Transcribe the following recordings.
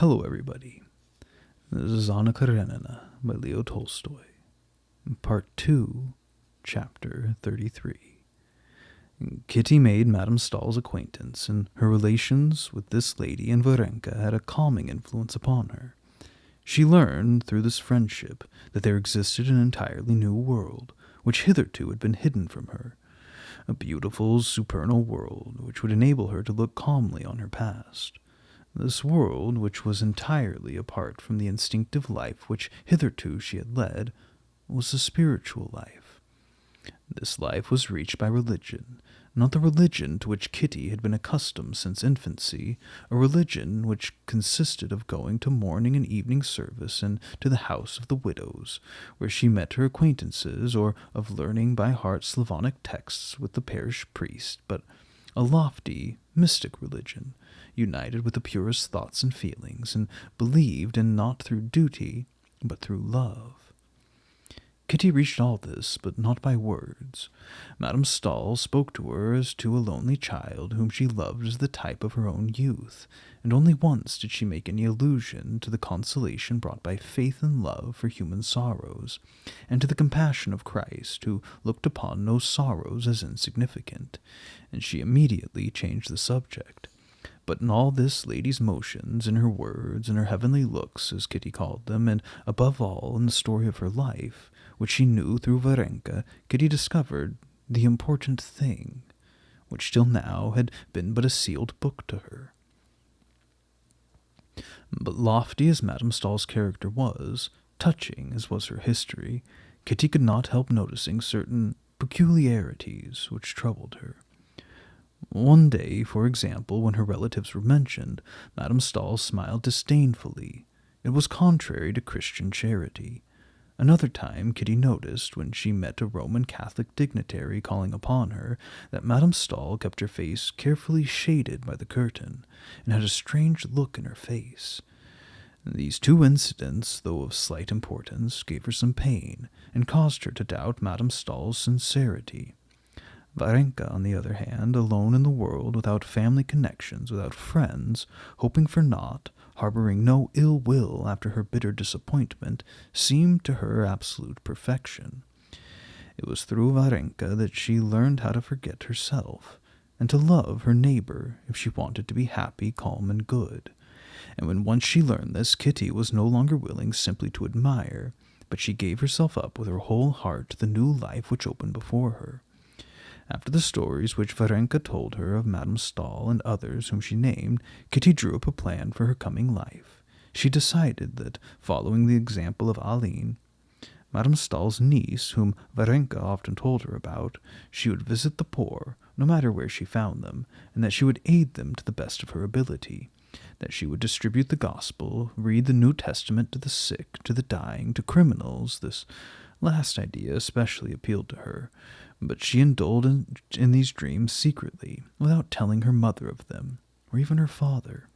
Hello, everybody. This is Anna Karenina by Leo Tolstoy. Part 2, Chapter 33. Kitty made Madame Stahl's acquaintance, and her relations with this lady and Varenka had a calming influence upon her. She learned, through this friendship, that there existed an entirely new world, which hitherto had been hidden from her, a beautiful, supernal world which would enable her to look calmly on her past. This world, which was entirely apart from the instinctive life which hitherto she had led, was a spiritual life. This life was reached by religion, not the religion to which Kitty had been accustomed since infancy, a religion which consisted of going to morning and evening service and to the house of the widows, where she met her acquaintances, or of learning by heart Slavonic texts with the parish priest, but a lofty, mystic religion, united with the purest thoughts and feelings, and believed in not through duty, but through love. Kitty reached all this, but not by words. Madame Stahl spoke to her as to a lonely child whom she loved as the type of her own youth, and only once did she make any allusion to the consolation brought by faith and love for human sorrows, and to the compassion of Christ, who looked upon no sorrows as insignificant, and she immediately changed the subject. But in all this lady's motions, in her words, in her heavenly looks, as Kitty called them, and above all in the story of her life, which she knew through Varenka, Kitty discovered the important thing, which till now had been but a sealed book to her. But lofty as Madame Stahl's character was, touching as was her history, Kitty could not help noticing certain peculiarities which troubled her. One day, for example, when her relatives were mentioned, Madame Stahl smiled disdainfully. It was contrary to Christian charity. Another time Kitty noticed, when she met a Roman Catholic dignitary calling upon her, that Madame Stahl kept her face carefully shaded by the curtain, and had a strange look in her face. These two incidents, though of slight importance, gave her some pain, and caused her to doubt Madame Stahl's sincerity. Varenka, on the other hand, alone in the world, without family connections, without friends, hoping for naught, harboring no ill will after her bitter disappointment, seemed to her absolute perfection. It was through Varenka that she learned how to forget herself, and to love her neighbor if she wanted to be happy, calm, and good. And when once she learned this, Kitty was no longer willing simply to admire, but she gave herself up with her whole heart to the new life which opened before her. After the stories which Varenka told her of Madame Stahl and others whom she named, Kitty drew up a plan for her coming life. She decided that, following the example of Aline, Madame Stahl's niece, whom Varenka often told her about, she would visit the poor, no matter where she found them, and that she would aid them to the best of her ability, that she would distribute the gospel, read the New Testament to the sick, to the dying, to criminals. This last idea especially appealed to her, but she indulged in these dreams secretly, without telling her mother of them, or even her father.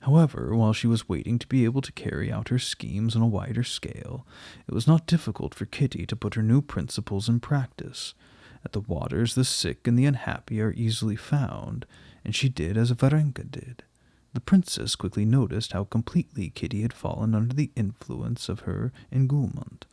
However, while she was waiting to be able to carry out her schemes on a wider scale, it was not difficult for Kitty to put her new principles in practice. At the waters the sick and the unhappy are easily found, and she did as Varenka did. The princess quickly noticed how completely Kitty had fallen under the influence of her engouement,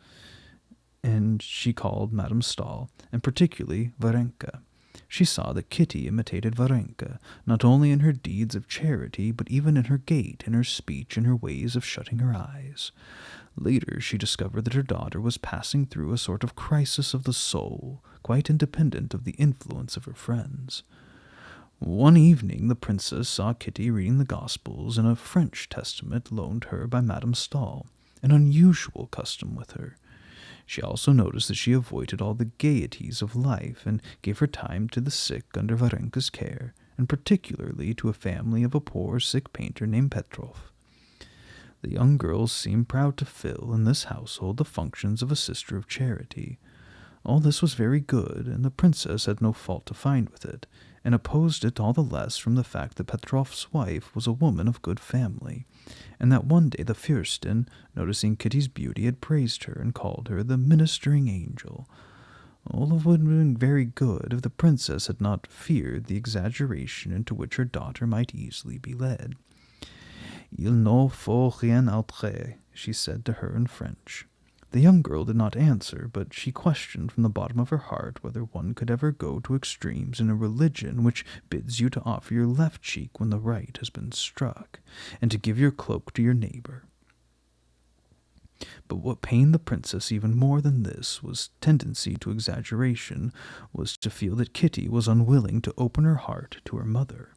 and she called Madame Stahl, and particularly Varenka. She saw that Kitty imitated Varenka, not only in her deeds of charity, but even in her gait, in her speech, in her ways of shutting her eyes. Later she discovered that her daughter was passing through a sort of crisis of the soul, quite independent of the influence of her friends. One evening the princess saw Kitty reading the Gospels in a French testament loaned her by Madame Stahl, an unusual custom with her. She also noticed that she avoided all the gaieties of life, and gave her time to the sick under Varenka's care, and particularly to a family of a poor sick painter named Petrov. The young girl seemed proud to fill, in this household, the functions of a sister of charity. All this was very good, and the princess had no fault to find with it, and opposed it all the less from the fact that Petrov's wife was a woman of good family, and that one day the Fürstin, noticing Kitty's beauty, had praised her and called her the ministering angel. All would have been very good if the princess had not feared the exaggeration into which her daughter might easily be led. Il ne faut rien autre, she said to her in French. The young girl did not answer, but she questioned from the bottom of her heart whether one could ever go to extremes in a religion which bids you to offer your left cheek when the right has been struck, and to give your cloak to your neighbor. But what pained the princess even more than this was tendency to exaggeration, was to feel that Kitty was unwilling to open her heart to her mother.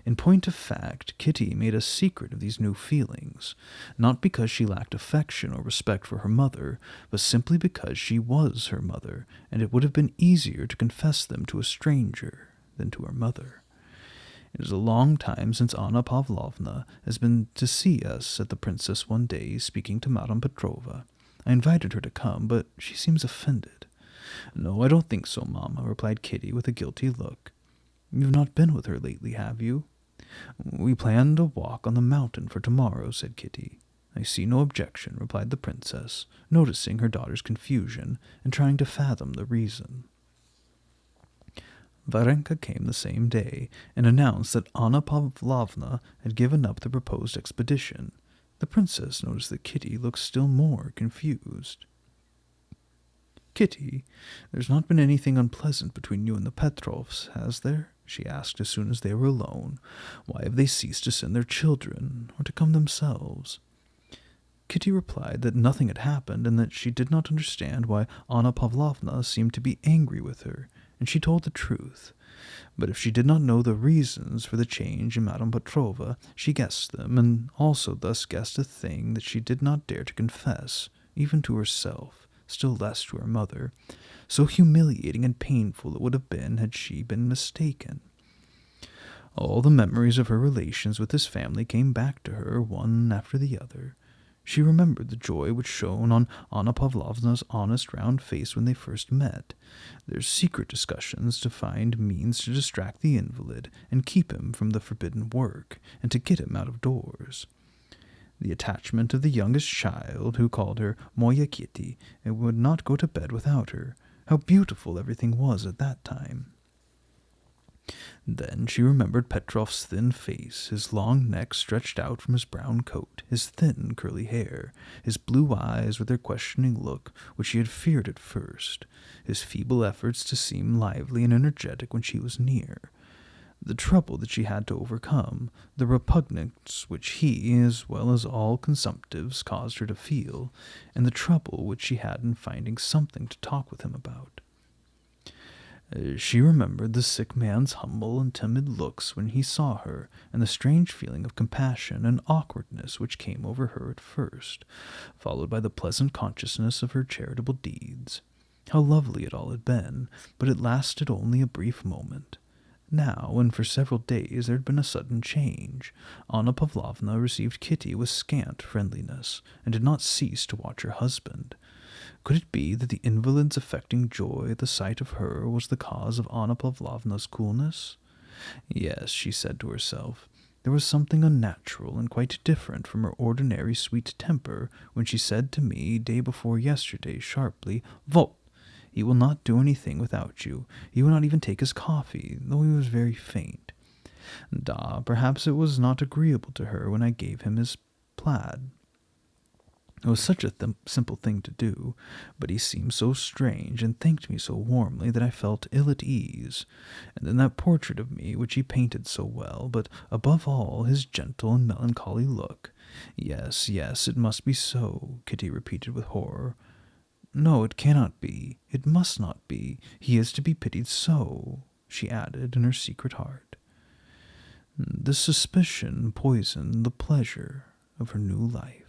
In point of fact, Kitty made a secret of these new feelings, not because she lacked affection or respect for her mother, but simply because she was her mother, and it would have been easier to confess them to a stranger than to her mother. It is a long time since Anna Pavlovna has been to see us, said the princess one day, speaking to Madame Petrova. I invited her to come, but she seems offended. No, I don't think so, mamma, replied Kitty with a guilty look. You've not been with her lately, have you? We planned a walk on the mountain for tomorrow, said Kitty. I see no objection, replied the princess, noticing her daughter's confusion and trying to fathom the reason. Varenka came the same day and announced that Anna Pavlovna had given up the proposed expedition. The princess noticed that Kitty looked still more confused. Kitty, there's not been anything unpleasant between you and the Petrovs, has there? She asked as soon as they were alone. Why have they ceased to send their children, or to come themselves? Kitty replied that nothing had happened, and that she did not understand why Anna Pavlovna seemed to be angry with her, and she told the truth. But if she did not know the reasons for the change in Madame Petrova, she guessed them, and also thus guessed a thing that she did not dare to confess, even to herself, still less to her mother. So humiliating and painful it would have been had she been mistaken. All the memories of her relations with this family came back to her, one after the other. She remembered the joy which shone on Anna Pavlovna's honest round face when they first met, their secret discussions to find means to distract the invalid and keep him from the forbidden work, and to get him out of doors. The attachment of the youngest child, who called her Moya Kitty, and would not go to bed without her. How beautiful everything was at that time. Then she remembered Petrov's thin face, his long neck stretched out from his brown coat, his thin curly hair, his blue eyes with their questioning look, which she had feared at first, his feeble efforts to seem lively and energetic when she was near, the trouble that she had to overcome, the repugnance which he, as well as all consumptives, caused her to feel, and the trouble which she had in finding something to talk with him about. She remembered the sick man's humble and timid looks when he saw her, and the strange feeling of compassion and awkwardness which came over her at first, followed by the pleasant consciousness of her charitable deeds. How lovely it all had been, but it lasted only a brief moment. Now, and for several days, there had been a sudden change. Anna Pavlovna received Kitty with scant friendliness, and did not cease to watch her husband. Could it be that the invalid's affecting joy at the sight of her was the cause of Anna Pavlovna's coolness? Yes, she said to herself, there was something unnatural and quite different from her ordinary sweet temper when she said to me day before yesterday sharply, "Volt! He will not do anything without you. He will not even take his coffee, though he was very faint." Da, perhaps it was not agreeable to her when I gave him his plaid. It was such a simple thing to do, but he seemed so strange and thanked me so warmly that I felt ill at ease. And then that portrait of me which he painted so well, but above all his gentle and melancholy look. Yes, yes, it must be so, Kitty repeated with horror. No, it cannot be. It must not be. He is to be pitied so, she added in her secret heart. This suspicion poisoned the pleasure of her new life.